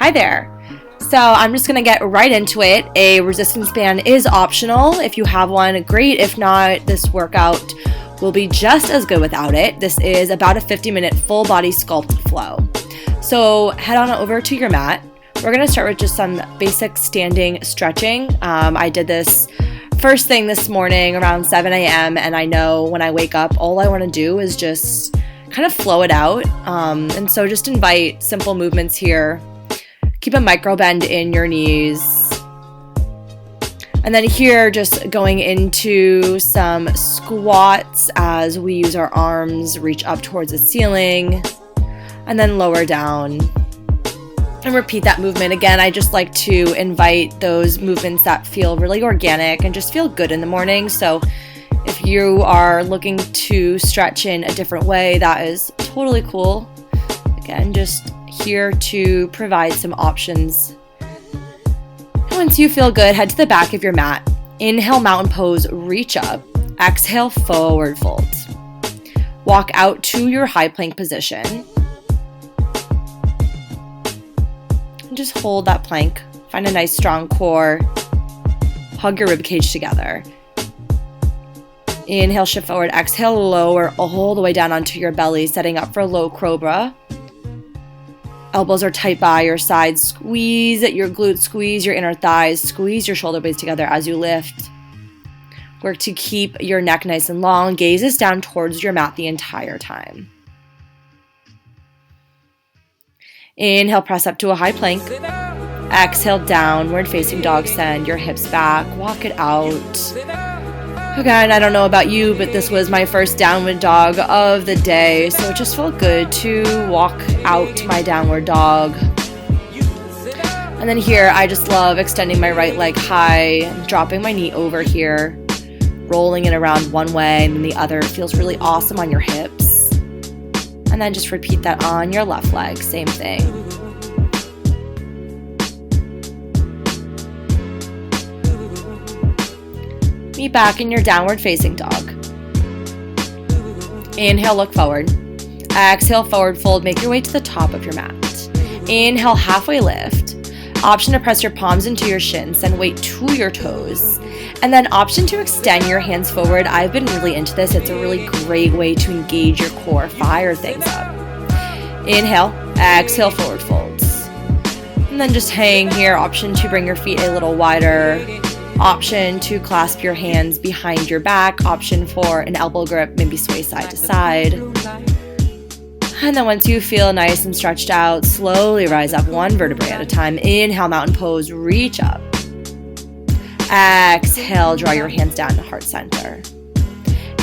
Hi there. So I'm just going to get right into it. A resistance band is optional. If you have one, great. If not, this workout will be just as good without it. This is about a 50-minute full body sculpt flow. So head on over to your mat. We're going to start with just some basic standing stretching. I did this first thing this morning around 7 a.m. and I know when I wake up, all I want to do is just kind of flow it out. And so just invite simple movements here. Keep a micro bend in your knees. And then here, just going into some squats as we use our arms, reach up towards the ceiling, and then lower down. And repeat that movement. Again, I just like to invite those movements that feel really organic and just feel good in the morning. So if you are looking to stretch in a different way, that is totally cool. Again, just here to provide some options. Once you feel good, head to the back of your mat. Inhale, mountain pose, reach up. Exhale, forward fold. Walk out to your high plank position. And just hold that plank. Find a nice strong core. Hug your ribcage together. Inhale, shift forward. Exhale, lower all the way down onto your belly, setting up for low cobra. Elbows are tight by your sides. Squeeze your glutes, squeeze your inner thighs, squeeze your shoulder blades together as you lift. Work to keep your neck nice and long. Gaze is down towards your mat the entire time. Inhale, press up to a high plank. Exhale, downward facing dog. Send your hips back. Walk it out. Again, I don't know about you, but this was my first downward dog of the day, so it just felt good to walk out my downward dog. And then here, I just love extending my right leg high, dropping my knee over here, rolling it around one way and then the other. It feels really awesome on your hips. And then just repeat that on your left leg, same thing. Meet back in your downward facing dog. Inhale, look forward. Exhale, forward fold. Make your way to the top of your mat. Inhale, halfway lift. Option to press your palms into your shins, then weight to your toes. And then option to extend your hands forward. I've been really into this. It's a really great way to engage your core, fire things up. Inhale, exhale, forward folds. And then just hang here. Option to bring your feet a little wider. Option to clasp your hands behind your back. Option for an elbow grip, maybe sway side to side. And then once you feel nice and stretched out, slowly rise up one vertebrae at a time. Inhale, mountain pose, reach up. Exhale, draw your hands down to heart center.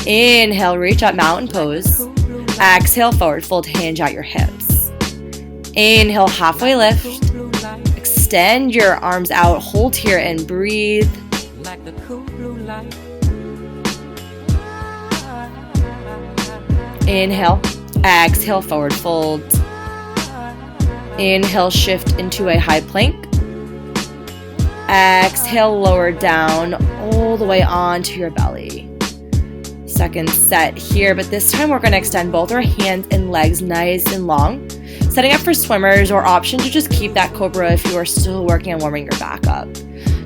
Inhale, reach up, mountain pose. Exhale, forward fold, hinge out your hips. Inhale, halfway lift. Extend your arms out, hold here and breathe. Inhale, exhale, forward fold. Inhale, shift into a high plank. Exhale, lower down all the way onto your belly. Second set here, but this time we're going to extend both our hands and legs nice and long. Setting up for swimmers, or option to just keep that cobra if you are still working on warming your back up.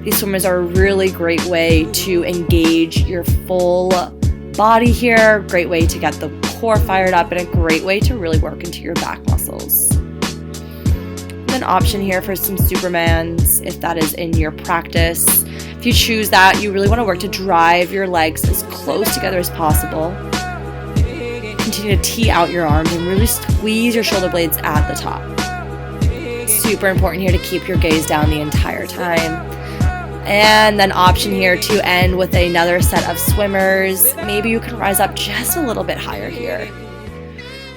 These swimmers are a really great way to engage your full body here, great way to get the core fired up, and a great way to really work into your back muscles. And an option here for some Supermans, if that is in your practice. If you choose that, you really want to work to drive your legs as close together as possible. Continue to tee out your arms and really squeeze your shoulder blades at the top. Super important here to keep your gaze down the entire time. And then option here to end with another set of swimmers. Maybe you can rise up just a little bit higher here.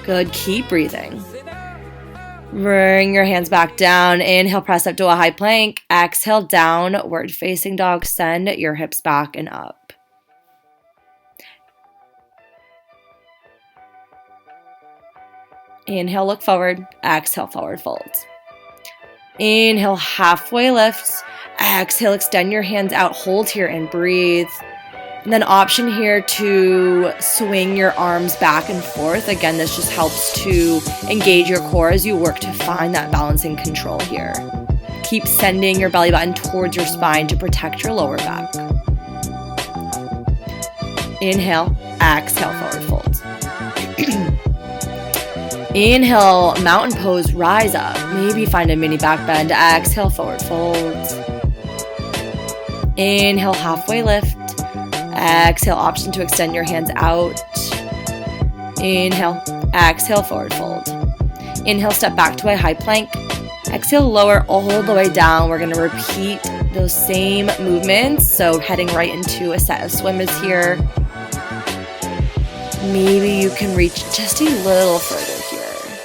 Good, keep breathing. Bring your hands back down. Inhale, press up to a high plank. Exhale, downward facing dog. Send your hips back and up. Inhale, look forward. Exhale, forward fold. Inhale, halfway lift. Exhale, extend your hands out. Hold here and breathe. And then option here to swing your arms back and forth. Again, this just helps to engage your core as you work to find that balancing control here. Keep sending your belly button towards your spine to protect your lower back. Inhale, exhale, forward fold. Inhale, mountain pose, rise up. Maybe find a mini back bend. Exhale, forward fold. Inhale, halfway lift. Exhale, option to extend your hands out. Inhale, exhale, forward fold. Inhale, step back to a high plank. Exhale, lower all the way down. We're going to repeat those same movements. So heading right into a set of swimmers here. Maybe you can reach just a little further here.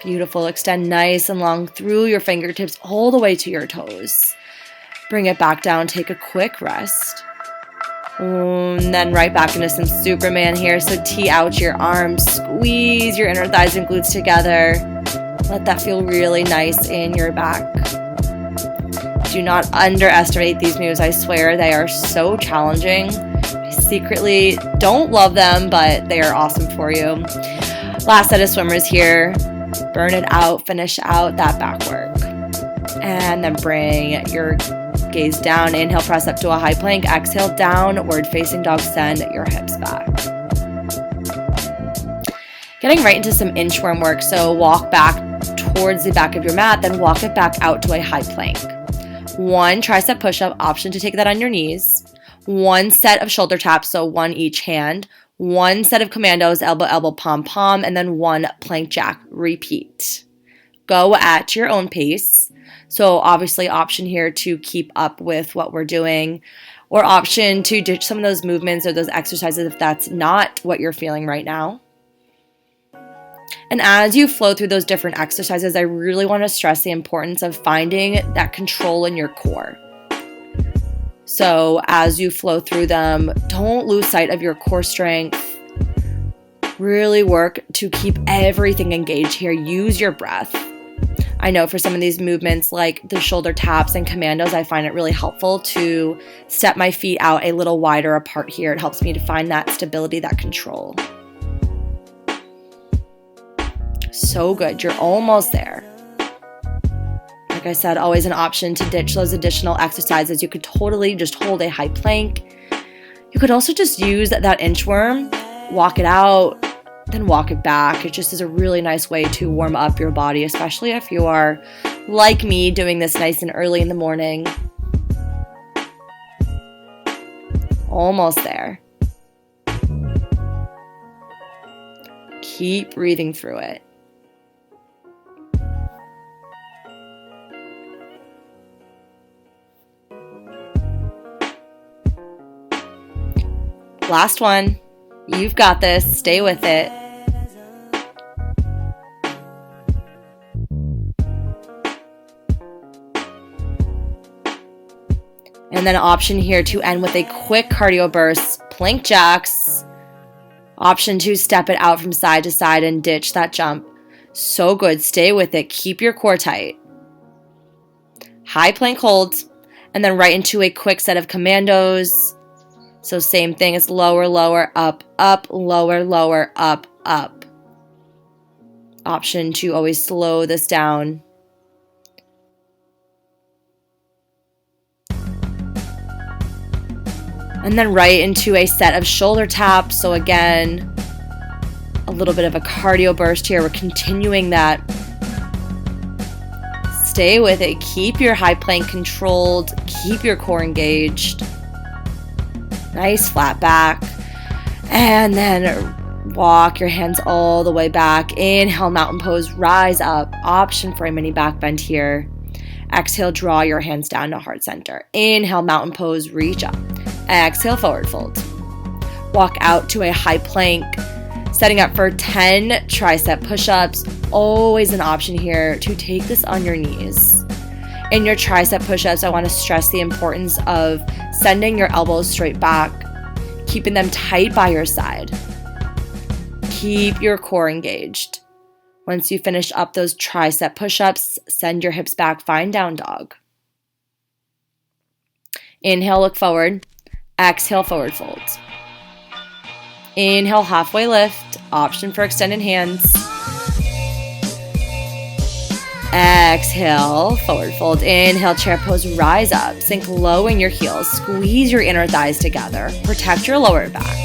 Beautiful. Extend nice and long through your fingertips all the way to your toes. Bring it back down. Take a quick rest. And then right back into some Superman here. So tee out your arms, squeeze your inner thighs and glutes together. Let that feel really nice in your back. Do not underestimate these moves. I swear they are so challenging. I secretly don't love them, but they are awesome for you. Last set of swimmers here. Burn it out, finish out that back work. And then bring your gaze down. Inhale, press up to a high plank. Exhale, downward facing dog. Send your hips back. Getting right into some inchworm work. So walk back towards the back of your mat, then walk it back out to a high plank. One tricep push-up, option to take that on your knees. One set of shoulder taps, so one each hand. One set of commandos, elbow, elbow, palm, palm, and then one plank jack. Repeat. Go at your own pace. So obviously option here to keep up with what we're doing, or option to ditch some of those movements or those exercises if that's not what you're feeling right now. And as you flow through those different exercises, I really want to stress the importance of finding that control in your core. So as you flow through them, don't lose sight of your core strength. Really work to keep everything engaged here. Use your breath. I know for some of these movements like the shoulder taps and commandos, I find it really helpful to step my feet out a little wider apart here. It helps me to find that stability, that control. So good. You're almost there. Like I said, always an option to ditch those additional exercises. You could totally just hold a high plank. You could also just use that inchworm, walk it out, then walk it back. It just is a really nice way to warm up your body, especially if you are like me doing this nice and early in the morning. Almost there. Keep breathing through it. Last one. You've got this. Stay with it. And then option here to end with a quick cardio burst. Plank jacks. Option to step it out from side to side and ditch that jump. So good. Stay with it. Keep your core tight. High plank holds. And then right into a quick set of commandos. So same thing as lower, lower, up, up, lower, lower, up, up. Option to always slow this down. And then right into a set of shoulder taps. So again, a little bit of a cardio burst here. We're continuing that. Stay with it. Keep your high plank controlled. Keep your core engaged. Nice flat back. And then walk your hands all the way back. Inhale, mountain pose, rise up. Option for a mini back bend here. Exhale, draw your hands down to heart center. Inhale, mountain pose, reach up. Exhale, forward fold. Walk out to a high plank. Setting up for 10 tricep push-ups. Always an option here to take this on your knees. In your tricep push-ups, I want to stress the importance of sending your elbows straight back, keeping them tight by your side. Keep your core engaged. Once you finish up those tricep push-ups, send your hips back, find down dog. Inhale, look forward. Exhale, forward fold. Inhale, halfway lift. Option for extended hands. Exhale, forward fold. Inhale, chair pose, rise up. Sink low in your heels. Squeeze your inner thighs together. Protect your lower back.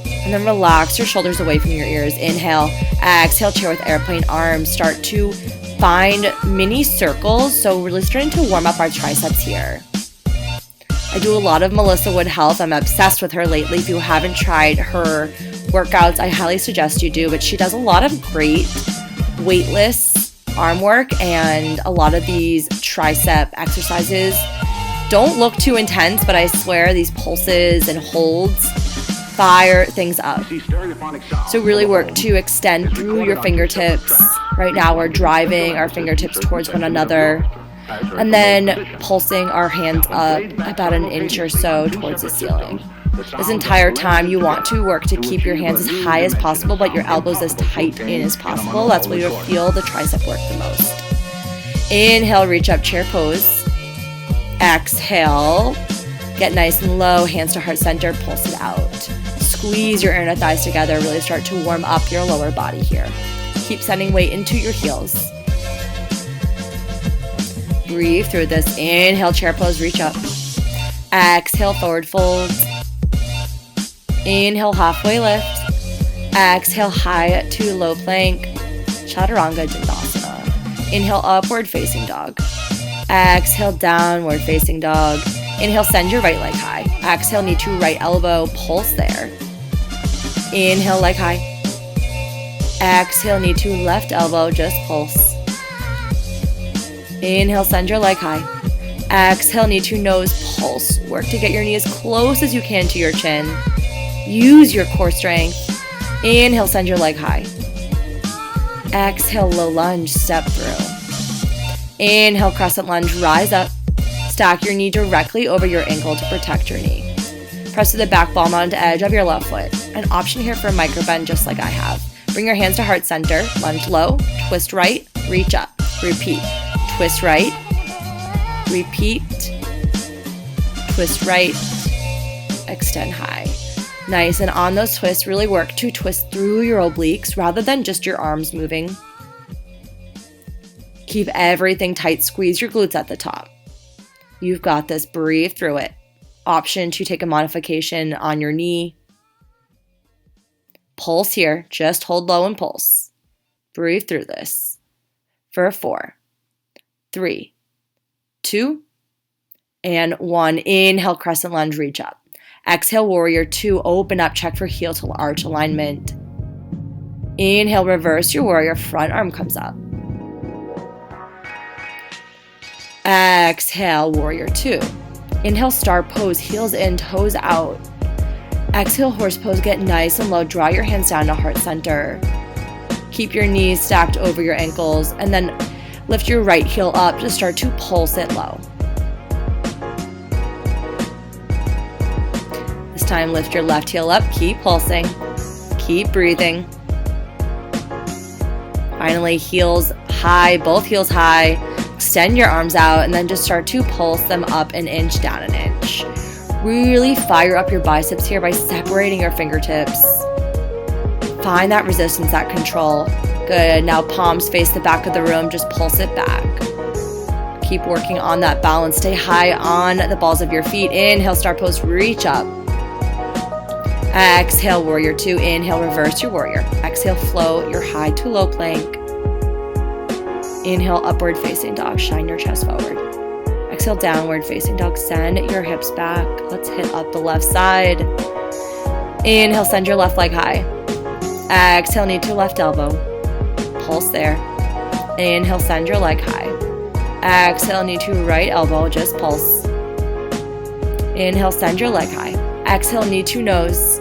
And then relax your shoulders away from your ears. Inhale, exhale, chair with airplane arms. Start to find mini circles. So really starting to warm up our triceps here. I do a lot of Melissa Wood Health. I'm obsessed with her lately. If you haven't tried her workouts, I highly suggest you do. But she does a lot of great weightless arm work, and a lot of these tricep exercises don't look too intense, but I swear these pulses and holds fire things up. So really work to extend through your fingertips. Right now we're driving our fingertips towards one another and then pulsing our hands up about an inch or so towards the ceiling. This entire time you want to work to keep your hands as high as possible, but your elbows as tight in as possible. That's where you'll feel the tricep work the most. Inhale, reach up, chair pose. Exhale, get nice and low, hands to heart center, pulse it out. Squeeze your inner thighs together, really start to warm up your lower body here. Keep sending weight into your heels. Breathe through this. Inhale, chair pose, reach up. Exhale, forward fold. Inhale, halfway lift. Exhale, high to low plank. Chaturanga Dandasana. Inhale, upward facing dog. Exhale, downward facing dog. Inhale, send your right leg high. Exhale, knee to right elbow, pulse there. Inhale, leg high. Exhale, knee to left elbow, just pulse. Inhale, send your leg high. Exhale, knee to nose, pulse. Work to get your knee as close as you can to your chin. Use your core strength. Inhale, send your leg high. Exhale, low lunge, step through. Inhale, crescent lunge, rise up. Stack your knee directly over your ankle to protect your knee. Press to the back palm onto the edge of your left foot. An option here for a micro bend just like I have. Bring your hands to heart center, lunge low, twist right, reach up. Repeat. Twist right, repeat, twist right, extend high. Nice, and on those twists, really work to twist through your obliques rather than just your arms moving. Keep everything tight, squeeze your glutes at the top. You've got this, breathe through it. Option to take a modification on your knee. Pulse here, just hold low and pulse. Breathe through this. For 4, 3, 2, and 1. Inhale, crescent lunge, reach up. Exhale, warrior 2, open up, check for heel to arch alignment. Inhale, reverse your warrior, front arm comes up. Exhale, warrior 2. Inhale, star pose, heels in, toes out. Exhale, horse pose, get nice and low, draw your hands down to heart center. Keep your knees stacked over your ankles, and then lift your right heel up to start to pulse it low. This time, lift your left heel up, keep pulsing, keep breathing. Finally, heels high, both heels high. Extend your arms out, and then just start to pulse them up an inch, down an inch. Really fire up your biceps here by separating your fingertips. Find that resistance, that control. Good. Now palms face the back of the room. Just pulse it back. Keep working on that balance. Stay high on the balls of your feet. Inhale, star pose, reach up. Exhale, warrior 2. Inhale, reverse your warrior. Exhale, float your high to low plank. Inhale, upward facing dog. Shine your chest forward. Exhale, downward facing dog. Send your hips back. Let's hit up the left side. Inhale, send your left leg high. Exhale, knee to left elbow. Pulse there. Inhale, send your leg high. Exhale, knee to right elbow, just pulse. Inhale, send your leg high. Exhale, knee to nose.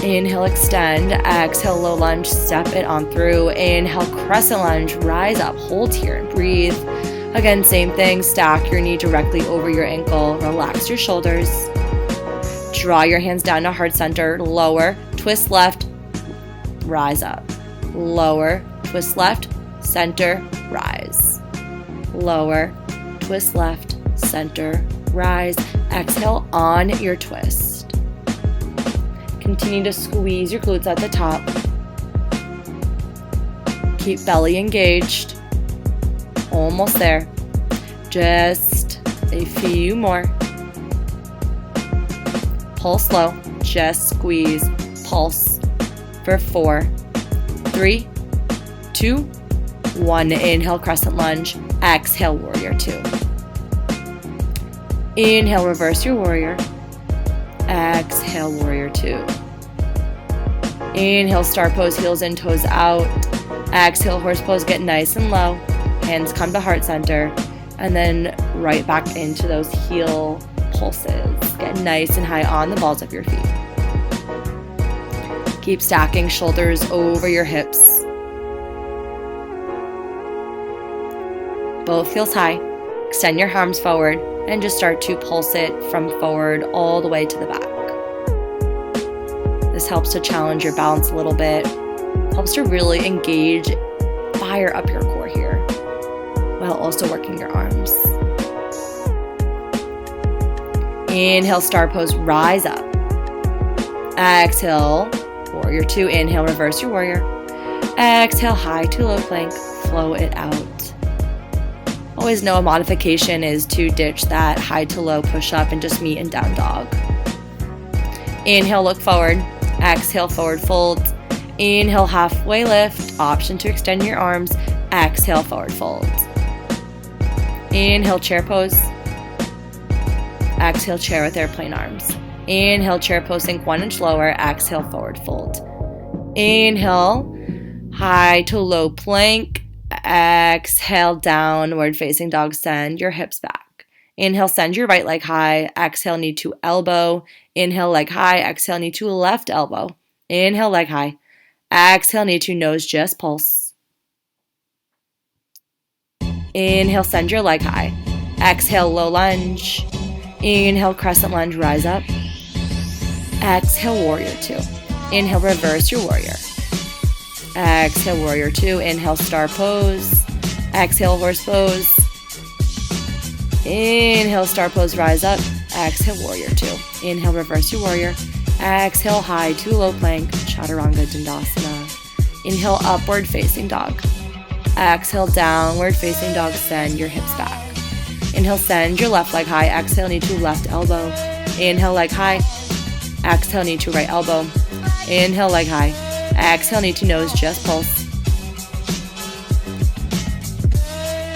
Inhale, extend. Exhale, low lunge, step it on through. Inhale, crescent lunge, rise up, hold here and breathe. Again, same thing, stack your knee directly over your ankle. Relax your shoulders. Draw your hands down to heart center, lower, twist left, rise up. Lower, twist left, center, rise. Lower, twist left, center, rise. Exhale on your twist. Continue to squeeze your glutes at the top. Keep belly engaged. Almost there. Just a few more. Pull slow. Just squeeze. Pulse for 4, 3, 2, 1. Inhale, crescent lunge. Exhale, warrior 2. Inhale, reverse your warrior. Exhale, warrior 2. Inhale, star pose, heels in, toes out. Exhale, horse pose, get nice and low. Hands come to heart center. And then right back into those heel pulses. Get nice and high on the balls of your feet. Keep stacking shoulders over your hips. Both heels high. Extend your arms forward and just start to pulse it from forward all the way to the back. This helps to challenge your balance a little bit. Helps to really engage, fire up your core here, while also working your arms. Inhale, star pose, rise up. Exhale, warrior 2. Inhale, reverse your warrior. Exhale, high to low plank, flow it out. Always know a modification is to ditch that high to low push up and just meet in down dog. Inhale, look forward. Exhale, forward fold. Inhale, halfway lift. Option to extend your arms. Exhale, forward fold. Inhale, chair pose. Exhale, chair with airplane arms. Inhale, chair pose, sink 1 inch lower. Exhale, forward fold. Inhale, high to low plank. Exhale, downward facing dog, send your hips back. Inhale, send your right leg high. Exhale, knee to elbow. Inhale, leg high. Exhale, knee to left elbow. Inhale, leg high. Exhale, knee to nose, just pulse. Inhale, send your leg high. Exhale, low lunge. Inhale, crescent lunge, rise up. Exhale, warrior 2. Inhale, reverse your warrior. Exhale, warrior 2. Inhale, star pose. Exhale, horse pose. Inhale, star pose, rise up. Exhale, warrior 2. Inhale, reverse your warrior. Exhale, high to low plank, chaturanga dandasana. Inhale, upward facing dog. Exhale, downward facing dog, send your hips back. Inhale, send your left leg high. Exhale, knee to left elbow. Inhale, leg high. Exhale, knee to right elbow. Inhale, leg high. Exhale, knee to nose, just pulse.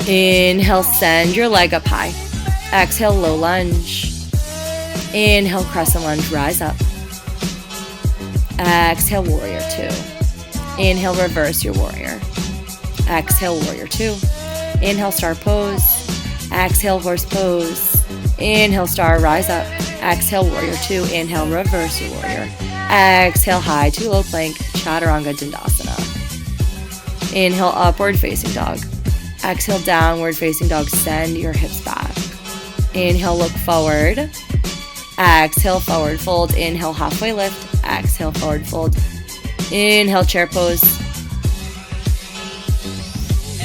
Inhale, send your leg up high. Exhale, low lunge. Inhale, crescent lunge, rise up. Exhale, warrior 2. Inhale, reverse your warrior. Exhale, warrior 2. Inhale, star pose. Exhale, horse pose. Inhale, star, rise up. Exhale, warrior 2. Inhale, reverse your warrior. Exhale, high to low plank, chaturanga dandasana. Inhale, upward facing dog. Exhale, downward facing dog, send your hips back. Inhale, look forward. Exhale, forward fold. Inhale, halfway lift. Exhale, forward fold. Inhale, chair pose.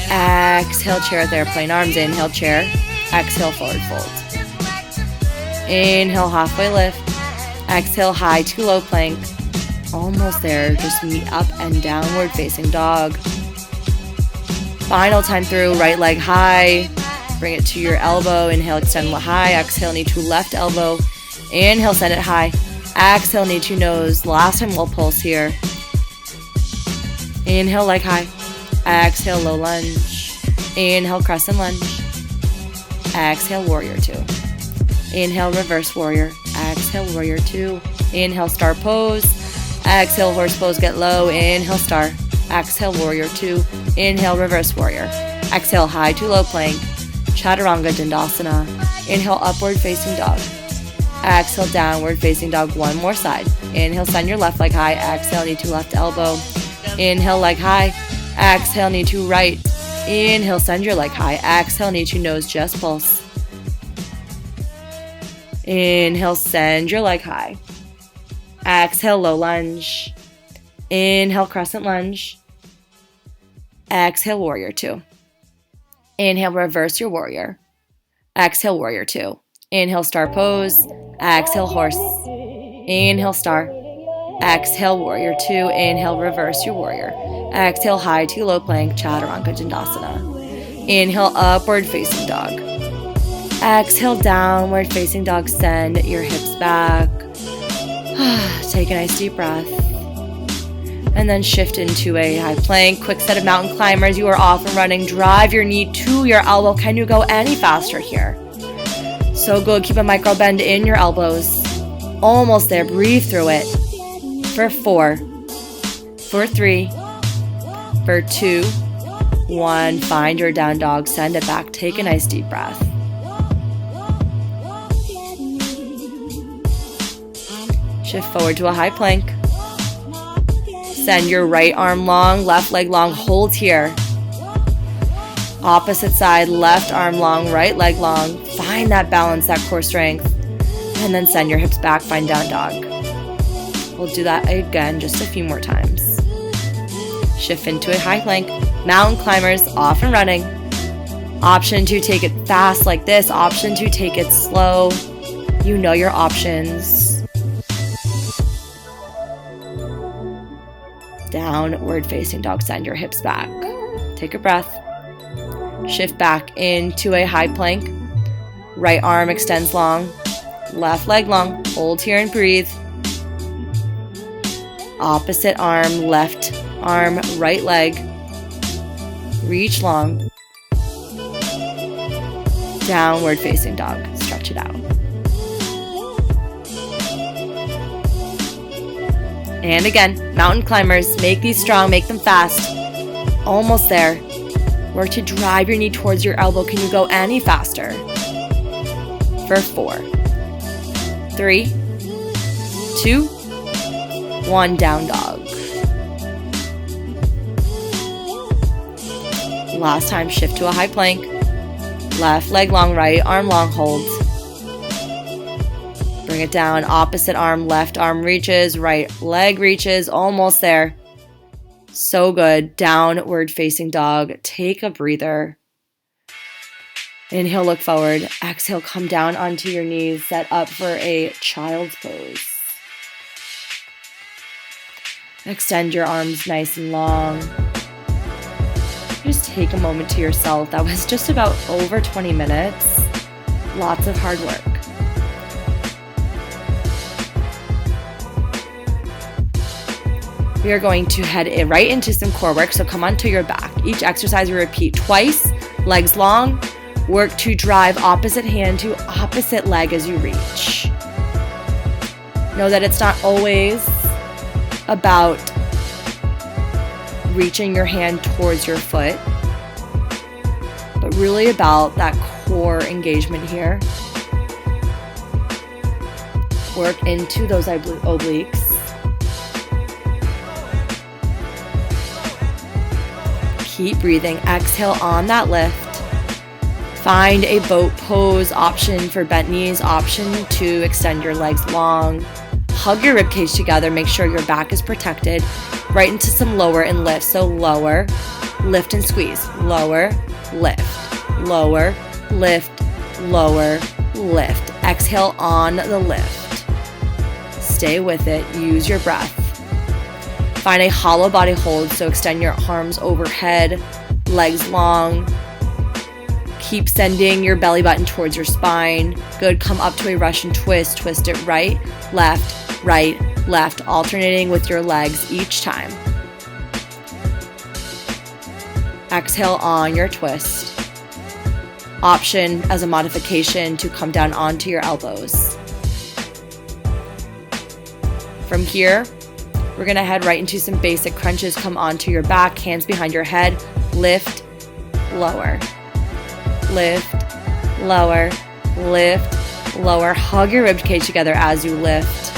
Exhale, chair with airplane arms. Inhale, chair. Exhale, forward fold. Inhale, halfway lift. Exhale, high to low plank. Almost there. Just meet up and downward facing dog. Final time through. Right leg high. Bring it to your elbow. Inhale, extend high. Exhale, knee to left elbow. Inhale, send it high. Exhale, knee to nose. Last time we'll pulse here. Inhale, leg high. Exhale, low lunge. Inhale, crescent lunge. Exhale, warrior 2. Inhale, reverse warrior. Exhale, warrior 2. Inhale, star pose. Exhale, horse pose, get low. Inhale, star. Exhale, warrior 2. Inhale, reverse warrior. Exhale, high to low plank, chaturanga dandasana. Inhale, upward facing dog. Exhale, downward facing dog, one more side. Inhale, send your left leg high. Exhale, knee to left elbow. Inhale, leg high. Exhale, knee to right. Inhale, send your leg high. Exhale, knee to nose, just pulse. Inhale, send your leg high. Exhale, low lunge. Inhale, crescent lunge. Exhale, warrior 2. Inhale, reverse your warrior. Exhale, warrior two. Inhale, star pose. Exhale, horse. Inhale, star. Exhale, warrior two. Inhale, reverse your warrior. Exhale, high to low plank, chaturanga dandasana. Inhale, upward facing dog. Exhale, downward facing dog. Send your hips back. Take a nice deep breath. And then shift into a high plank. Quick set of mountain climbers. You are off and running. Drive your knee to your elbow. Can you go any faster here? So good. Keep a micro bend in your elbows. Almost there. Breathe through it. For 4, for 3, for 2, 1. Find your down dog. Send it back. Take a nice deep breath. Shift forward to a high plank. Send your right arm long, left leg long. Hold here. Opposite side, left arm long, right leg long. Find that balance, that core strength. And then send your hips back. Find down dog. We'll do that again just a few more times. Shift into a high plank. Mountain climbers, off and running. Option to take it fast like this. Option to take it slow. You know your options. Downward facing dog. Send your hips back. Take a breath. Shift back into a high plank. Right arm extends long. Left leg long. Hold here and breathe. Opposite arm, left arm, right leg. Reach long. Downward facing dog. Stretch it out. And again, mountain climbers, make these strong, make them fast. Almost there. Work to drive your knee towards your elbow. Can you go any faster? For 4, 3, 2, 1. Down dog. Last time, shift to a high plank. Left leg long, right arm long, hold. Bring it down, opposite arm, left arm reaches, right leg reaches, almost there. So good. Downward facing dog. Take a breather. Inhale, look forward. Exhale, come down onto your knees. Set up for a child's pose. Extend your arms nice and long. Just take a moment to yourself. That was just about over 20 minutes. Lots of hard work. We are going to head right into some core work, so come onto your back. Each exercise we repeat twice, legs long. Work to drive opposite hand to opposite leg as you reach. Know that it's not always about reaching your hand towards your foot, but really about that core engagement here. Work into those obliques. Keep breathing. Exhale on that lift. Find a boat pose. Option for bent knees. Option to extend your legs long. Hug your ribcage together. Make sure your back is protected. Right into some lower and lift. So lower, lift and squeeze. Lower, lift. Lower, lift, lower, lift. Exhale on the lift. Stay with it. Use your breath. Find a hollow body hold, so extend your arms overhead, legs long. Keep sending your belly button towards your spine. Good, come up to a Russian twist. Twist it right, left, alternating with your legs each time. Exhale on your twist. Option as a modification to come down onto your elbows. From here, we're going to head right into some basic crunches. Come onto your back, hands behind your head. Lift, lower. Lift, lower. Lift, lower. Hug your ribcage together as you lift.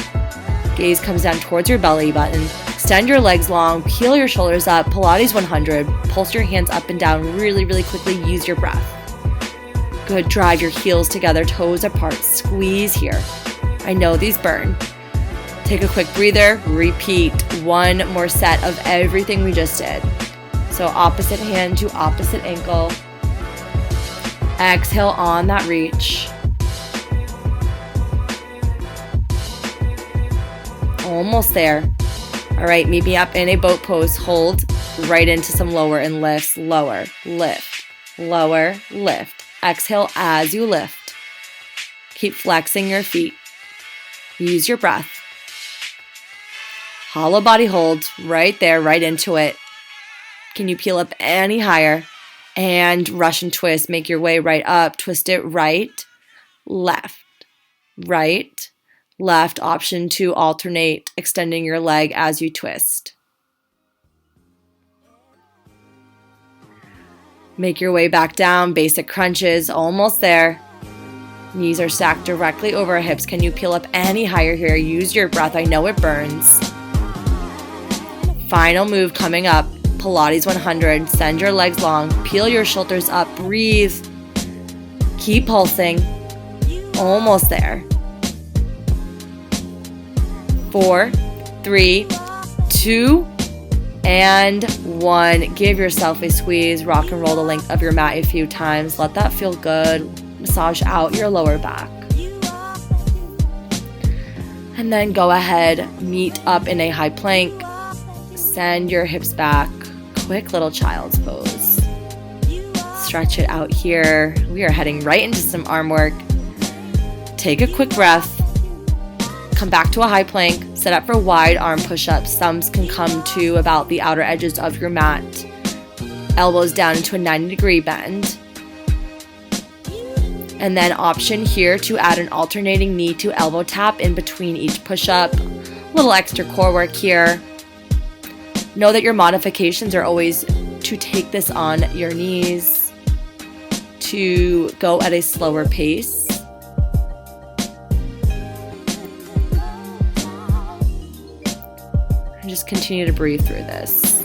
Gaze comes down towards your belly button. Extend your legs long. Peel your shoulders up. Pilates 100. Pulse your hands up and down really, really quickly. Use your breath. Good. Drive your heels together, toes apart. Squeeze here. I know these burn. Take a quick breather, repeat one more set of everything we just did. So opposite hand to opposite ankle. Exhale on that reach. Almost there. All right, meet me up in a boat pose. Hold right into some lower and lifts. Lower, lift, lower, lift. Exhale as you lift. Keep flexing your feet. Use your breath. Hollow body hold right there, right into it. Can you peel up any higher? And Russian twist. Make your way right up. Twist it right, left, right, left. Option to alternate, extending your leg as you twist. Make your way back down. Basic crunches. Almost there. Knees are stacked directly over hips. Can you peel up any higher here? Use your breath. I know it burns. Final move coming up. Pilates 100. Send your legs long. Peel your shoulders up. Breathe. Keep pulsing. Almost there. 4, 3, 2, and 1. Give yourself a squeeze. Rock and roll the length of your mat a few times. Let that feel good. Massage out your lower back. And then go ahead, meet up in a high plank. Send your hips back. Quick little child's pose. Stretch it out here. We are heading right into some arm work. Take a quick breath. Come back to a high plank. Set up for wide arm push-ups. Thumbs can come to about the outer edges of your mat. Elbows down into a 90-degree bend. And then option here to add an alternating knee to elbow tap in between each push-up. A little extra core work here. Know that your modifications are always to take this on your knees, to go at a slower pace. And just continue to breathe through this.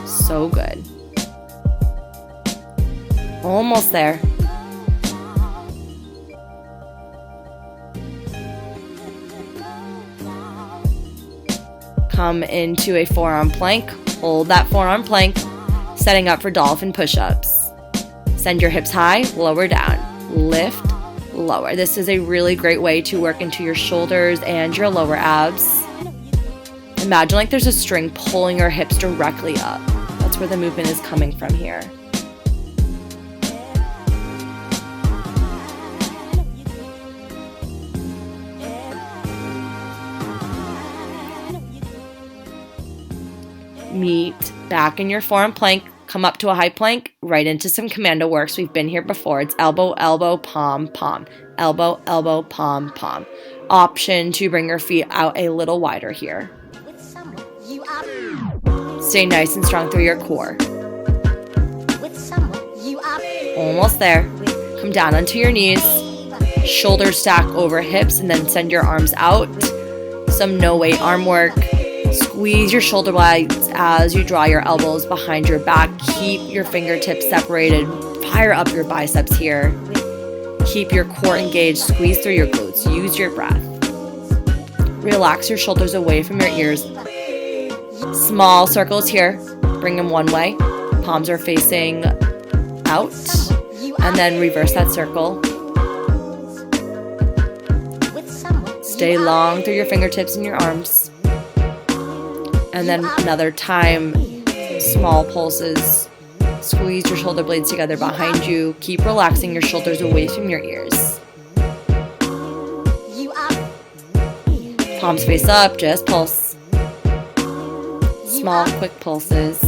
So good. Almost there. Come into a forearm plank. Hold that forearm plank, setting up for dolphin push-ups. Send your hips high, lower down, lift, lower. This is a really great way to work into your shoulders and your lower abs. Imagine like there's a string pulling your hips directly up. That's where the movement is coming from here. Meet back in your forearm plank. Come up to a high plank, right into some commando works. We've been here before. It's elbow, elbow, palm, palm. Elbow, elbow, palm, palm. Option to bring your feet out a little wider here. Stay nice and strong through your core. Almost there. Come down onto your knees. Shoulders stack over hips and then send your arms out. Some no-weight arm work. Squeeze your shoulder blades as you draw your elbows behind your back. Keep your fingertips separated. Fire up your biceps here. Keep your core engaged. Squeeze through your glutes. Use your breath. Relax your shoulders away from your ears. Small circles here. Bring them one way. Palms are facing out. And then reverse that circle. Stay long through your fingertips and your arms. And then another time, small pulses. Squeeze your shoulder blades together behind you. Keep relaxing your shoulders away from your ears. Palms face up, just pulse. Small, quick pulses.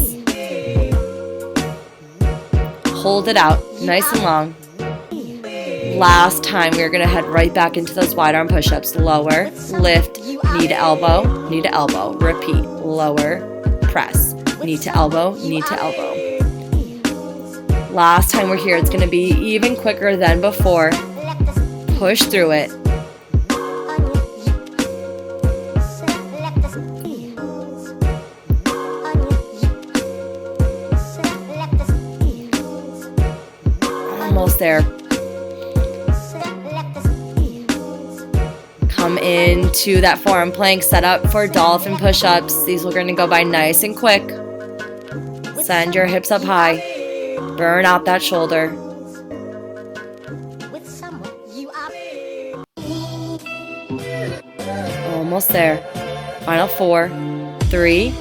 Hold it out, nice and long. Last time, we're gonna head right back into those wide arm push-ups. Lower, lift, knee to elbow, repeat. Lower, press, knee to elbow, Last time we're here, it's gonna be even quicker than before. Push through it. Almost there. Come into that forearm plank, set up for dolphin push-ups. These are going to go by nice and quick. Send your hips up high. Burn out that shoulder. Almost there. Final 4, 3,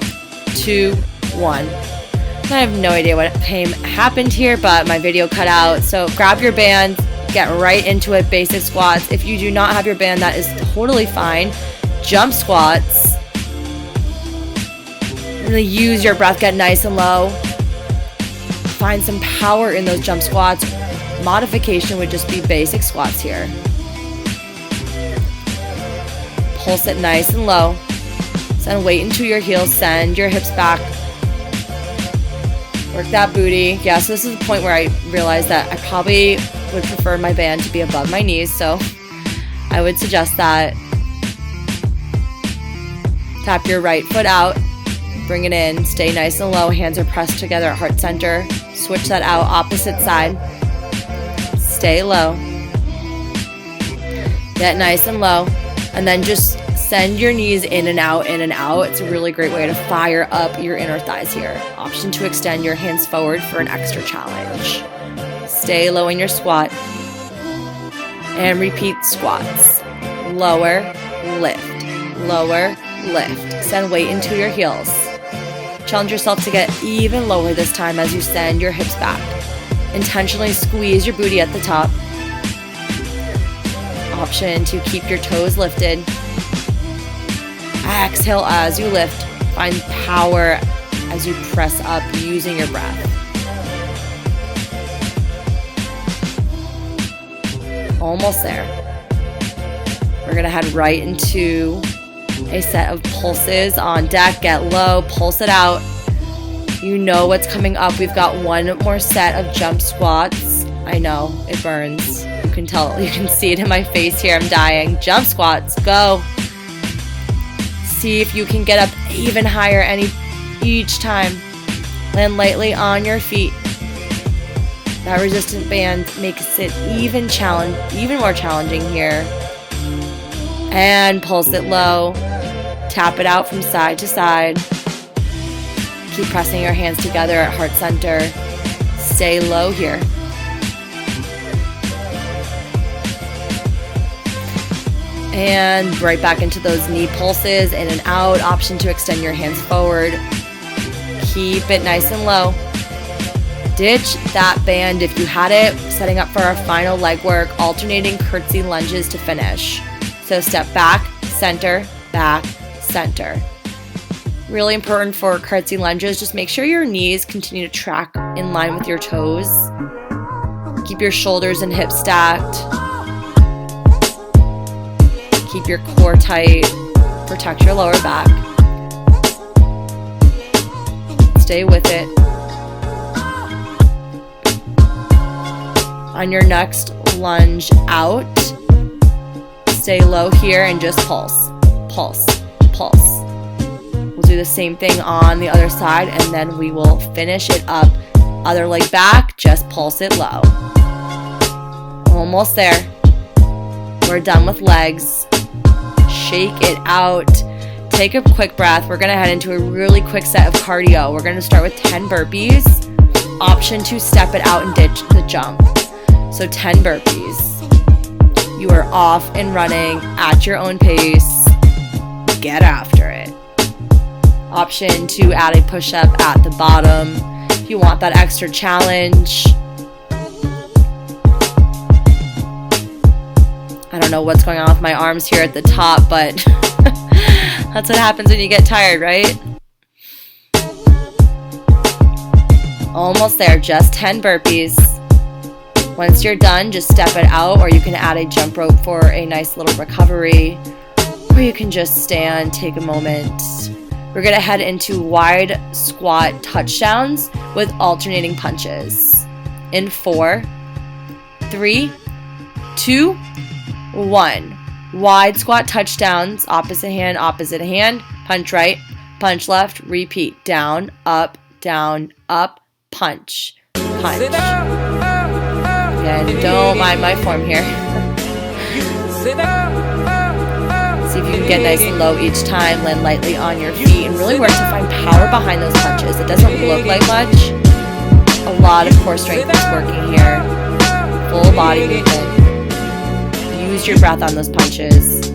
2, 1. I have no idea what happened here, but my video cut out. So grab your band, get right into it. Basic squats. If you do not have your band, that is totally fine. Jump squats. Really use your breath, get nice and low. Find some power in those jump squats. Modification would just be basic squats here. Pulse it nice and low. Send weight into your heels, send your hips back. Work that booty. Yeah, so this is the point where I realized that I probably would prefer my band to be above my knees, so I would suggest that. Tap your right foot out, bring it in, stay nice and low, hands are pressed together at heart center. Switch that out, opposite side. Stay low. Get nice and low, and then just send your knees in and out, in and out. It's a really great way to fire up your inner thighs here. Option to extend your hands forward for an extra challenge. Stay low in your squat. And repeat squats. Lower, lift. Lower, lift. Send weight into your heels. Challenge yourself to get even lower this time as you send your hips back. Intentionally squeeze your booty at the top. Option to keep your toes lifted. Exhale as you lift. Find power as you press up using your breath. Almost there. We're going to head right into a set of pulses on deck. Get low, pulse it out. You know what's coming up. We've got one more set of jump squats. I know, it burns. You can tell, you can see it in my face here. I'm dying. Jump squats, go. See if you can get up even higher each time. Land lightly on your feet. That resistant band makes it even more challenging here. And pulse it low. Tap it out from side to side. Keep pressing your hands together at heart center. Stay low here. And right back into those knee pulses, in and out. Option to extend your hands forward. Keep it nice and low. Ditch that band if you had it. Setting up for our final leg work, alternating curtsy lunges to finish. So step back, center, back, center. Really important for curtsy lunges, just make sure your knees continue to track in line with your toes. Keep your shoulders and hips stacked. Keep your core tight. Protect your lower back. Stay with it. On your next lunge out, stay low here and just pulse, pulse, pulse. We'll do the same thing on the other side, and then we will finish it up. Other leg back, just pulse it low. Almost there. We're done with legs. Shake it out. Take a quick breath. We're going to head into a really quick set of cardio. We're going to start with 10 burpees. Option to step it out and ditch the jump. So 10 burpees. You are off and running at your own pace. Get after it. Option to add a push-up at the bottom if you want that extra challenge. I don't know what's going on with my arms here at the top, but that's what happens when you get tired, right? Almost there, just 10 burpees. Once you're done, just step it out, or you can add a jump rope for a nice little recovery, or you can just stand, take a moment. We're going to head into wide squat touchdowns with alternating punches. In 4, 3, 2, 1. Wide squat touchdowns, opposite hand, punch right, punch left, repeat, down, up, punch, punch. Again, don't mind my form here. See if you can get nice and low each time, land lightly on your feet, and really work to find power behind those punches. It doesn't look like much. A lot of core strength is working here. Full body movement. Use your breath on those punches.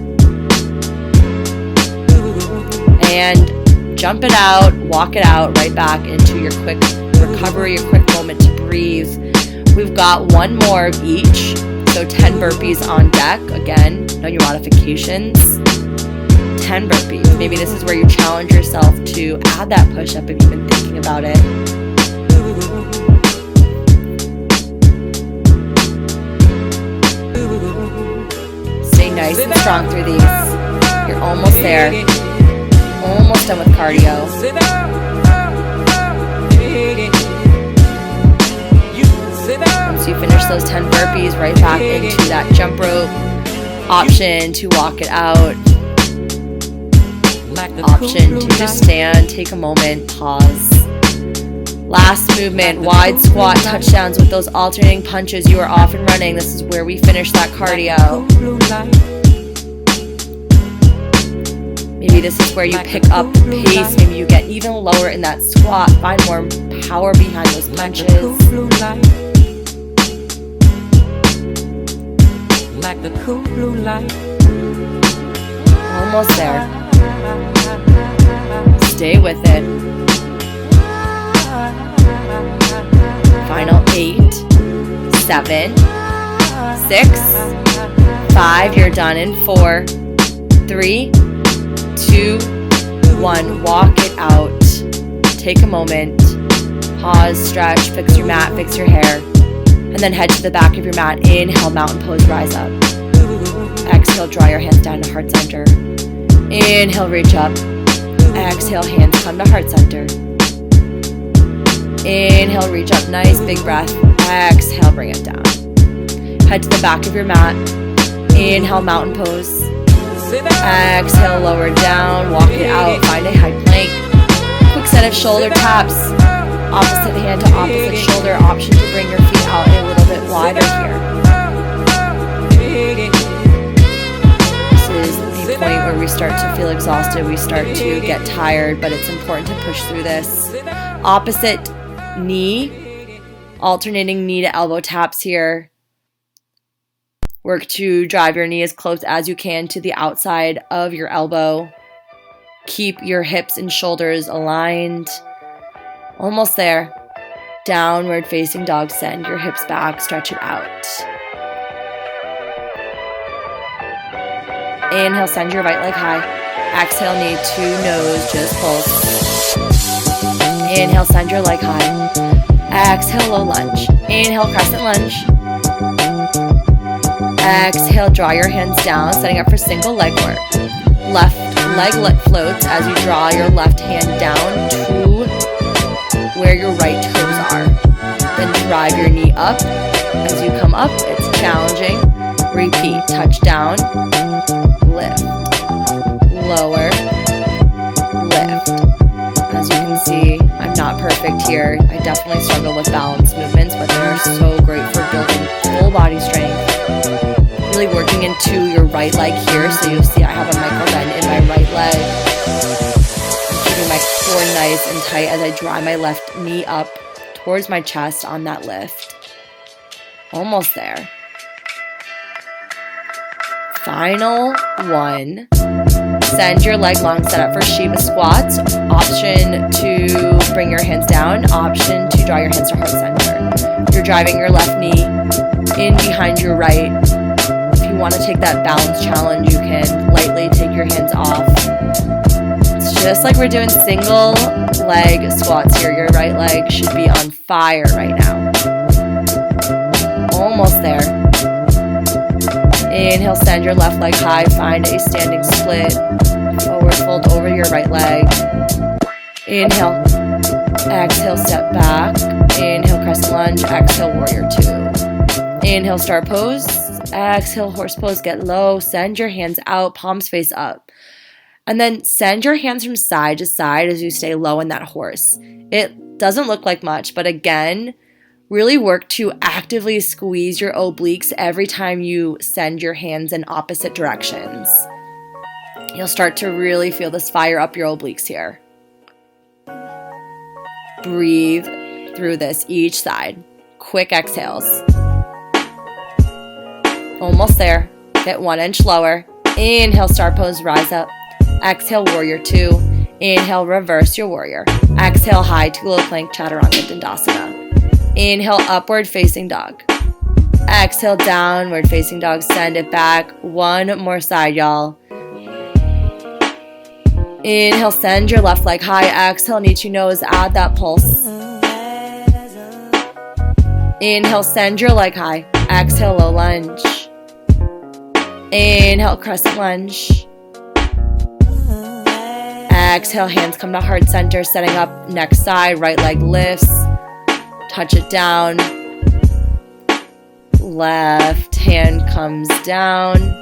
and jump it out, walk it out, right back into your quick recovery, your quick moment to breathe. We've got one more of each, so 10 burpees on deck. Again, know your modifications. 10 burpees. Maybe this is where you challenge yourself to add that push-up if you've been thinking about it. Stay nice and strong through these. You're almost there. Almost done with cardio. Once you finish those 10 burpees, right back into that jump rope. Option to walk it out. Option to just stand, take a moment, pause. Last movement, wide squat touchdowns with those alternating punches. You are off and running. This is where we finish that cardio. Maybe this is where you pick up pace. Maybe you get even lower in that squat. Find more power behind those punches. Like the cool blue light. Almost there. Stay with it. Final 8, 7, 6, 5. You're done in 4, 3, 2, 1. Walk it out. Take a moment. Pause, stretch, fix your mat, fix your hair. And then head to the back of your mat. Inhale, mountain pose, rise up. Exhale, draw your hands down to heart center. Inhale, reach up. Exhale, hands come to heart center. Inhale, reach up. Nice big breath. Exhale, bring it down. Head to the back of your mat. Inhale, mountain pose. Exhale, lower down. Walk it out. Find a high plank. Quick set of shoulder taps. Opposite hand to opposite shoulder. Option to bring your feet out a little bit wider here. This is the point where we start to feel exhausted. We start to get tired, but it's important to push through this. Opposite knee. Alternating knee to elbow taps here. Work to drive your knee as close as you can to the outside of your elbow. Keep your hips and shoulders aligned. Almost there. Downward facing dog. Send your hips back. Stretch it out. Inhale, send your right leg high. Exhale, knee to nose. Just pulse. Inhale, send your leg high. Exhale, low lunge. Inhale, crescent lunge. Exhale, draw your hands down, setting up for single leg work. Left leg floats as you draw your left hand down to where your right toes are. Then drive your knee up. As you come up, it's challenging. Repeat. Touch down. Lift. Lower. Lift. As you can see, I'm not perfect here. I definitely struggle with balance movements, but they're so great for building full body strength. Really working into your right leg here, so you'll see I have a micro bend in my right leg. Keeping my core nice and tight as I drive my left knee up towards my chest on that lift. Almost there. Final one. Send your leg long, set up for Shiva squats. Option to bring your hands down. Option to draw your hands to heart center. You're driving your left knee in behind your right. If you want to take that balance challenge, you can lightly take your hands off. It's just like we're doing single leg squats here. Your right leg should be on fire right now. Almost there. Inhale, send your left leg high. Find a standing split. Forward fold over your right leg. Inhale. Exhale, step back. Inhale, crescent lunge. Exhale, warrior two. Inhale, star pose. Exhale, horse pose. Get low. Send your hands out. Palms face up. And then send your hands from side to side as you stay low in that horse. It doesn't look like much, but again, really work to actively squeeze your obliques every time you send your hands in opposite directions. You'll start to really feel this fire up your obliques here. Breathe through this each side. Quick exhales. Almost there. Get 1 inch lower. Inhale, star pose, rise up. Exhale, warrior two. Inhale, reverse your warrior. Exhale, high to low plank, chaturanga dandasana. Inhale, upward facing dog. Exhale, downward facing dog. Send it back. One more side, y'all. Inhale, send your left leg high. Exhale, knee to nose, add that pulse. Inhale, send your leg high. Exhale, low lunge. Inhale, crescent lunge. Exhale, hands come to heart center, setting up next side, right leg lifts. Touch it down. Left hand comes down.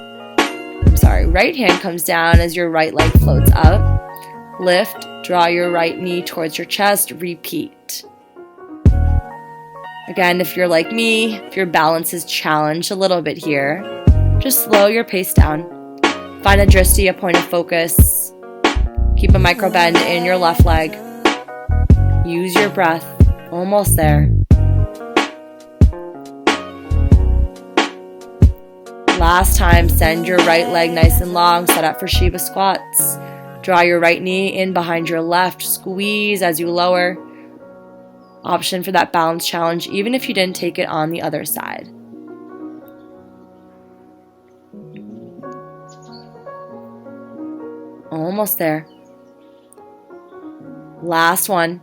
Right hand comes down as your right leg floats up. Lift, draw your right knee towards your chest, repeat. Again, if you're like me, if your balance is challenged a little bit here, just slow your pace down. Find a drishti, a point of focus. Keep a micro bend in your left leg. Use your breath. Almost there. Last time, send your right leg nice and long. Set up for Shiva squats. Draw your right knee in behind your left. Squeeze as you lower. Option for that balance challenge, even if you didn't take it on the other side. Almost there. Last one.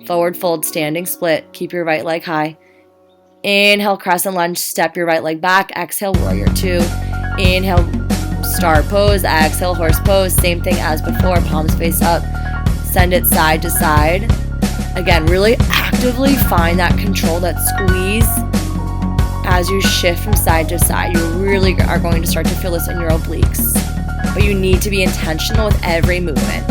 Forward fold, standing split. Keep your right leg high. Inhale, crescent lunge. Step your right leg back. Exhale, warrior two. Inhale, star pose. Exhale, horse pose. Same thing as before. Palms face up. Send it side to side. Again, really actively find that control, that squeeze as you shift from side to side. You really are going to start to feel this in your obliques. But you need to be intentional with every movement.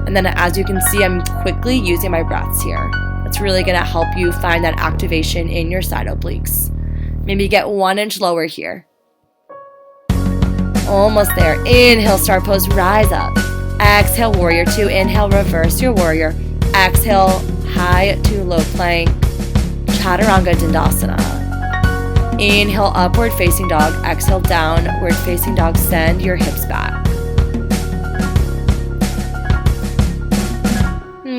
And then as you can see, I'm quickly using my breaths here. That's really going to help you find that activation in your side obliques. Maybe get 1 inch lower here. Almost there. Inhale, star pose, rise up. Exhale, warrior two. Inhale, reverse your warrior. Exhale, high to low plank, chaturanga dandasana. Inhale, upward facing dog. Exhale, downward facing dog. Send your hips back.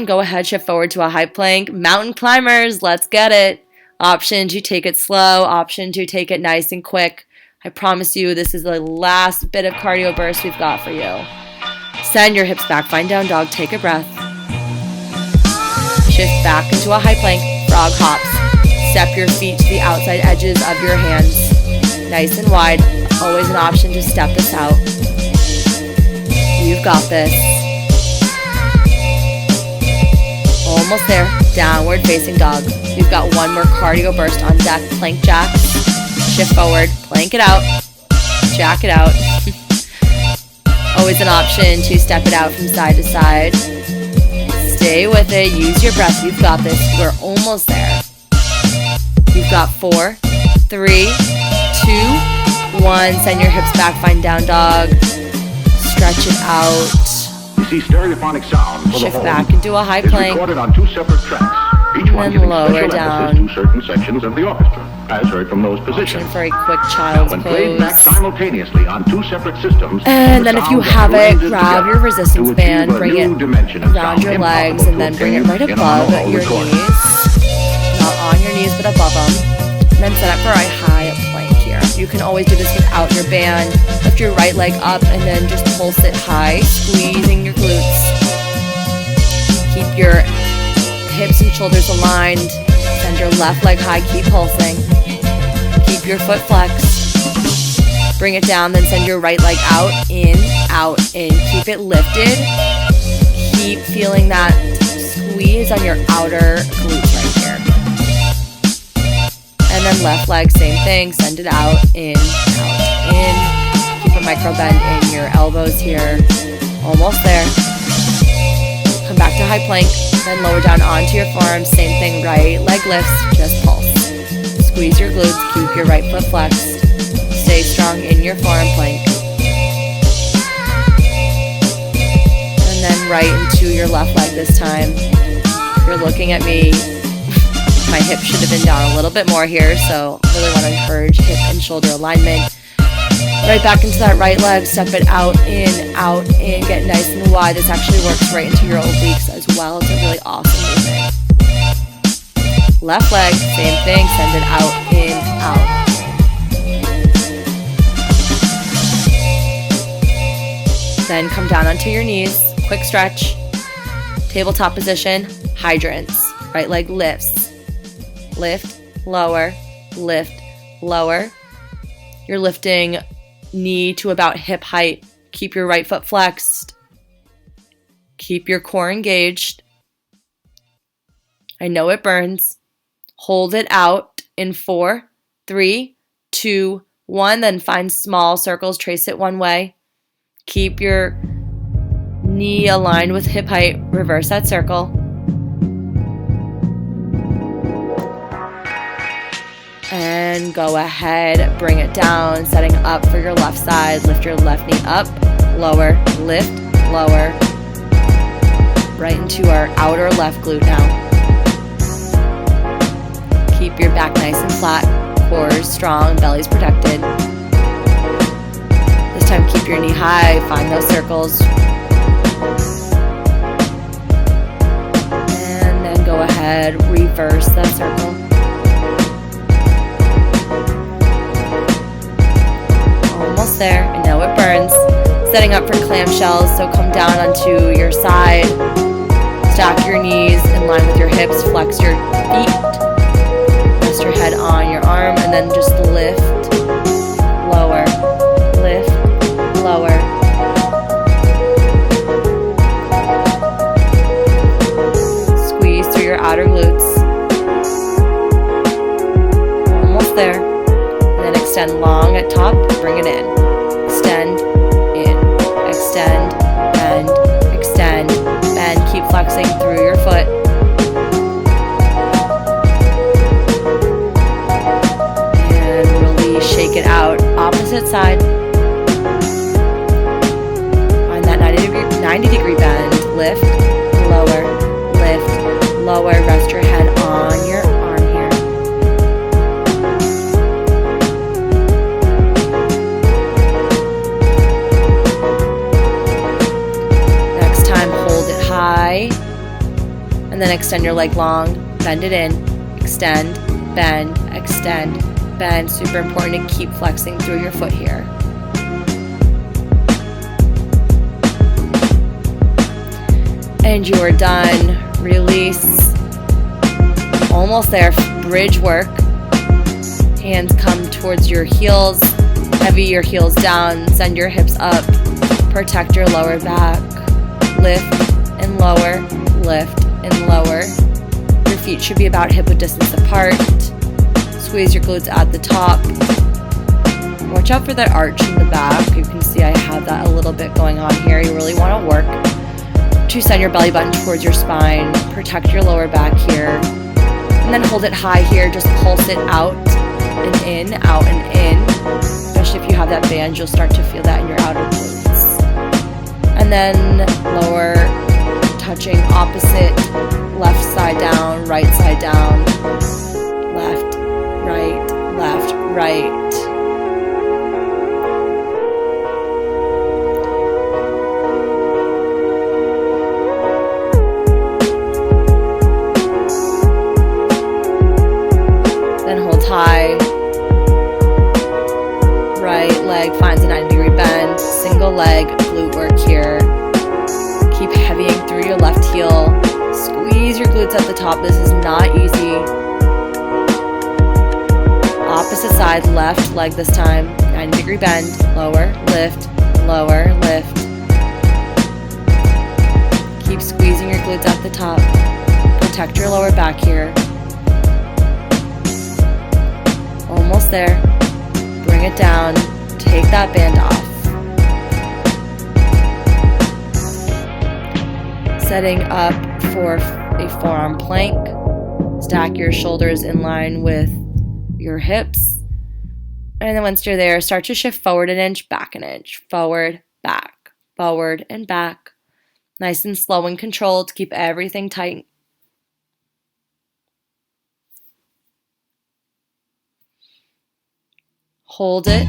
Go ahead, shift forward to a high plank. Mountain climbers, let's get it. Option to take it slow, option to take it nice and quick. I promise you, this is the last bit of cardio burst we've got for you. Send your hips back, find down dog, take a breath. Shift back into a high plank, frog hops. Step your feet to the outside edges of your hands. Nice and wide, always an option to step this out. You've got this. Almost there. Downward facing dog. We've got one more cardio burst on deck. Plank jacks. Shift forward. Plank it out. Jack it out. Always an option to step it out from side to side. Stay with it. Use your breath. You've got this. We're almost there. You've got 4, 3, 2, 1. Send your hips back. Find down dog. Stretch it out. See stereophonic sound for shift back into a high plank. Recorded on 2 separate tracks. Each one giving lower down to certain sections of the orchestra, as heard from those positions. Option for a quick child's when pose. played back simultaneously on 2 separate systems. And then if you have it, grab your resistance band, bring it around your legs, and then bring it right above your knees. Not on your knees, but above them. And then set up for a high plank here. You can always do this without your band. Lift your right leg up and then just pulse it high, squeezing your glutes. Keep your hips and shoulders aligned. Send your left leg high, keep pulsing. Keep your foot flexed. Bring it down, then send your right leg out, in. Keep it lifted. Keep feeling that squeeze on your outer glutes right here. And then left leg, same thing. Send it out, in. Keep a micro bend in your elbows here. Almost there. Come back to high plank, then lower down onto your forearms. Same thing, right leg lifts, just pulse. Squeeze your glutes, keep your right foot flexed. Stay strong in your forearm plank. And then right into your left leg this time. If you're looking at me, my hip should have been down a little bit more here, so I really want to encourage hip and shoulder alignment. Right back into that right leg, step it out, in, get nice and wide. This actually works right into your obliques as well. It's a really awesome movement. Left leg, same thing, send it out, in, out. Then come down onto your knees, quick stretch, tabletop position, hydrants. Right leg lifts, lift, lower, lift, lower. You're lifting knee to about hip height. Keep your right foot flexed. Keep your core engaged. I know it burns. Hold it out in 4, 3, 2, 1. Then find small circles. Trace it one way. Keep your knee aligned with hip height. Reverse that circle. And go ahead, bring it down, setting up for your left side. Lift your left knee up, lower, lift, lower. Right into our outer left glute now. Keep your back nice and flat, core is strong, belly's protected. This time keep your knee high, find those circles. And then go ahead, reverse that circle. Almost there. I know it burns. Setting up for clamshells, so come down onto your side. Stack your knees in line with your hips. Flex your feet. Rest your head on your arm, and then just lift, lower, lift, lower. Squeeze through your outer glutes. Almost there. Extend long at top, bring it in. Extend, extend, bend. Keep flexing through your foot. And release, shake it out. Opposite side. Find that 90 degree bend. Lift, lower, rest your head on your arm here. High, and then extend your leg long, bend it in, extend, bend, super important to keep flexing through your foot here. And you are done. Release. Almost there. Bridge work. Hands come towards your heels. Heavy your heels down, send your hips up, protect your lower back, lift and lower, lift and lower. Your feet should be about hip-width distance apart. Squeeze your glutes at the top. Watch out for that arch in the back. You can see I have that a little bit going on here. You really want to work to send your belly button towards your spine. Protect your lower back here. And then hold it high here. Just pulse it out and in, out and in. Especially if you have that band, you'll start to feel that in your outer glutes. And then lower, touching opposite, left side down, right side down, left, right, left, right. Then hold high. Right leg finds a 90-degree bend. Single leg glute work here. Keep heavying through your left heel. Squeeze your glutes at the top. This is not easy. Opposite side, left leg this time. 90-degree bend. Lower, lift, lower, lift. Keep squeezing your glutes at the top. Protect your lower back here. Almost there. Bring it down. Take that band off. Setting up for a forearm plank. Stack your shoulders in line with your hips. And then once you're there, start to shift forward an inch, back an inch. Forward, and back. Nice and slow and controlled. Keep everything tight. Hold it.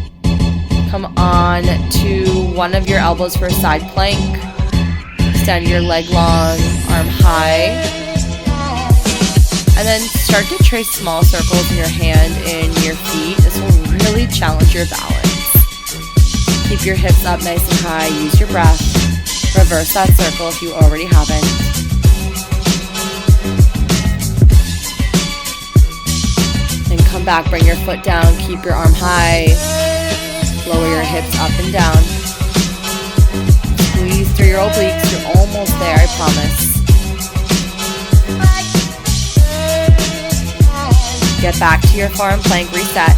Come on to one of your elbows for a side plank. Extend your leg long, arm high. And then start to trace small circles in your hand and your feet. This will really challenge your balance. Keep your hips up nice and high. Use your breath. Reverse that circle if you already haven't. Then come back, bring your foot down. Keep your arm high. Lower your hips up and down. Squeeze through your obliques. You're almost there, I promise. Get back to your forearm plank, reset.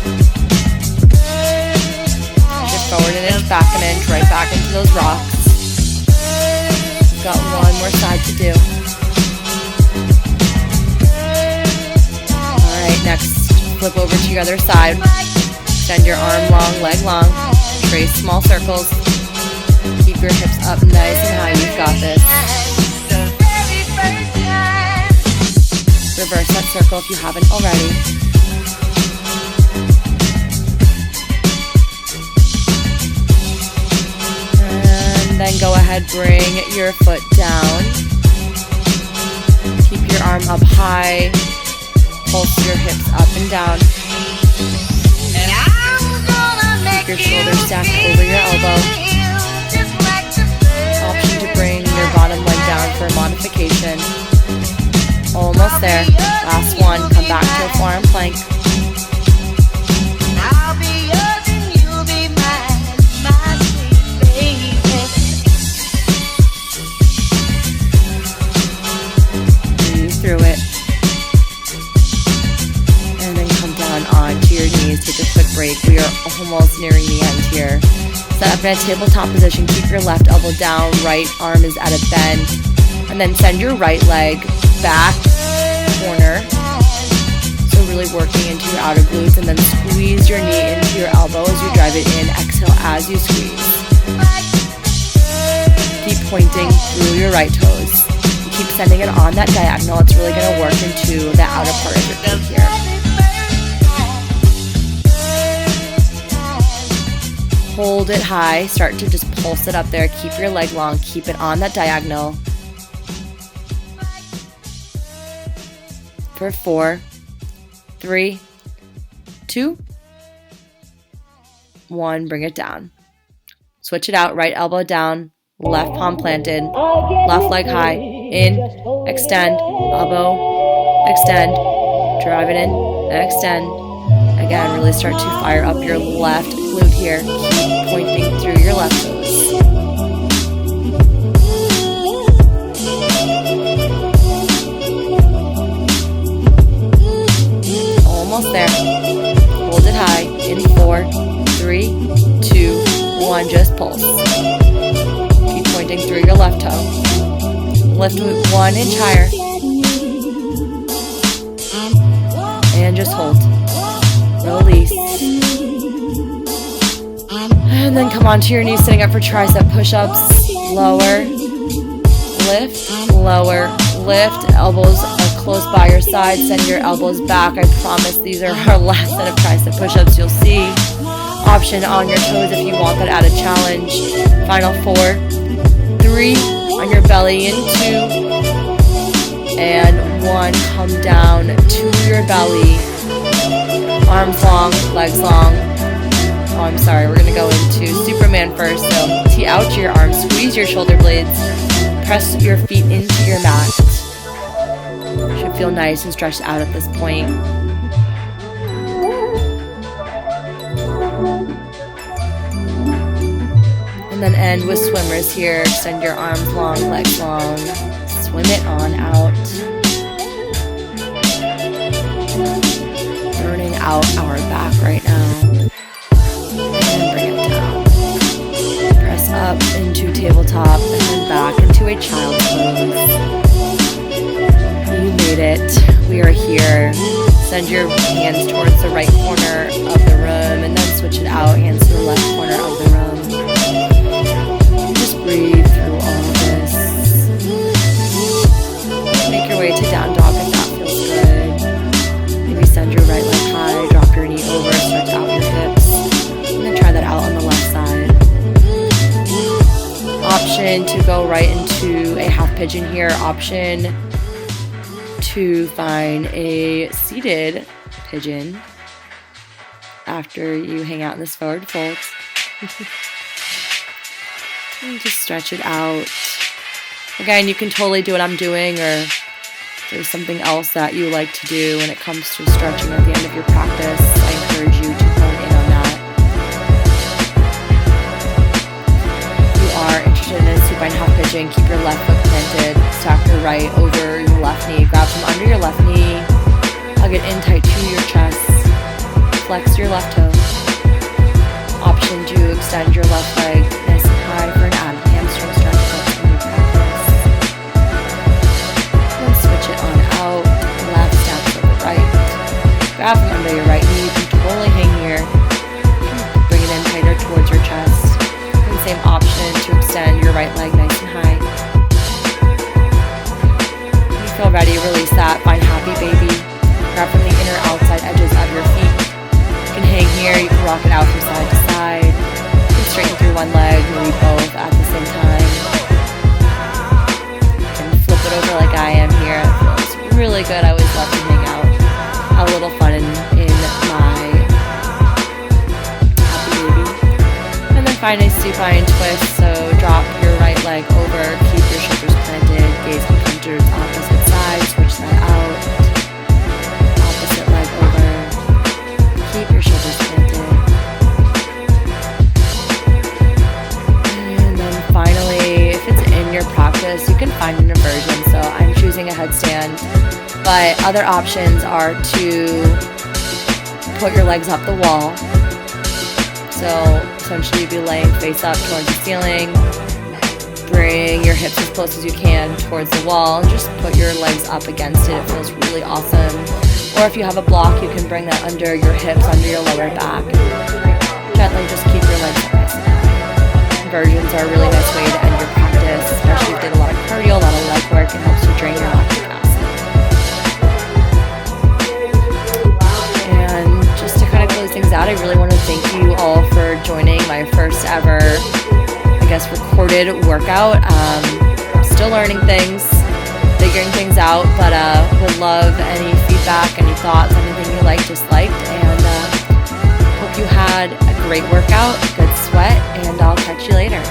Shift forward an inch, back an inch, right back into those rocks. We've got one more side to do. Alright, next, flip over to your other side. Extend your arm long, leg long. Trace small circles. Keep your hips up nice and high. You've got this. Reverse that circle if you haven't already. And then go ahead, bring your foot down. Keep your arm up high. Pulse your hips up and down. Keep your shoulders stacked over your elbow. Option to bring your bottom leg down for a modification. Almost there. Last one. Come back to a forearm plank. Breathe through it. And then come down onto your knees. Take a quick break. We are almost nearing the end here. Set up in a tabletop position. Keep your left elbow down. Right arm is at a bend. And then send your right leg back corner, so really working into your outer glutes, and then squeeze your knee into your elbow as you drive it in. Exhale as you squeeze. Keep pointing through your right toes. And keep sending it on that diagonal. It's really going to work into the outer part of your glute here. Hold it high. Start to just pulse it up there. Keep your leg long. Keep it on that diagonal. For 4, 3, 2, 1. Bring it down. Switch it out. Right elbow down. Left palm planted. Left leg high. In. Extend. Elbow. Extend. Drive it in. And extend. Again, really start to fire up your left glute here. Keep pointing through your left toes. Almost there. Hold it high. In 4, 3, 2, 1. Just pulse. Keep pointing through your left toe. Lift 1 inch higher. And just hold. Release. And then come onto your knees, sitting up for tricep push-ups. Lower. Lift. Lower. Lift. Elbows are close by your side. Send your elbows back. I promise these are our last set of tricep push-ups. You'll see. Option on your toes if you want that added challenge. Final 4, 3, on your belly in 2, and 1. Come down to your belly. Arms long, legs long. Oh, I'm sorry. We're going to go into Superman first. So tee out your arms. Squeeze your shoulder blades. Press your feet into your mat. Should feel nice and stretched out at this point. And then end with swimmers here. Extend your arms long, legs long. Swim it on out. Burning out our back right now. And bring it down. Press up into tabletop and then back into a child's pose. You made it. We are here. Send your hands towards the right corner of the room and then switch it out. Hands to the left corner of the room. Just breathe through all of this. Make your way to down dog if that feels good. Maybe send your right leg high, drop your knee over, stretch out your hips. And then try that out on the left pigeon here, option to find a seated pigeon after you hang out in this forward fold. And just stretch it out. Again, you can totally do what I'm doing, or if there's something else that you like to do when it comes to stretching at the end of your practice, I encourage you to hone in on that. If you are interested in a supine half pigeon, keep your left foot planted, stack your right over your left knee, grab from under your left knee, hug it in tight to your chest, flex your left toe. Option to extend your left leg nice and high for an added hamstring stretch in your practice. Then switch it on out, left steps over right. Grab from under your right knee, you can totally hang here. Bring it in tighter towards your chest. And same option to extend your right leg nice and high. When you feel ready, release that, find happy baby. Grab from the inner outside edges of your feet. You can hang here, you can rock it out from side to side. You can straighten through one leg, maybe both at the same time. You can flip it over like I am here. It feels really good. I always love to hang out. Have a little fun in my happy baby. And then find a supine twist. So drop your right leg over, keep your shoulders planted, gaze can come to its opposite side, switch that out. Opposite leg over. Keep your shoulders planted. And then finally, if it's in your practice, you can find an inversion. So I'm choosing a headstand, but other options are to put your legs up the wall. So essentially you'd be laying face up towards the ceiling. Bring your hips as close as you can towards the wall and just put your legs up against it. It feels really awesome. Or if you have a block, you can bring that under your hips, under your lower back. Gently just keep your legs up nice and high. Inversions are a really nice way to end your practice, especially if you did a lot of cardio, a lot of leg work. It helps you drain your lactic acid. And just to kind of close things out, I really want to thank you all for joining my first ever, recorded workout. Still learning things, figuring things out, but would love any feedback, any thoughts, anything you liked, disliked, and hope you had a great workout, good sweat, and I'll catch you later.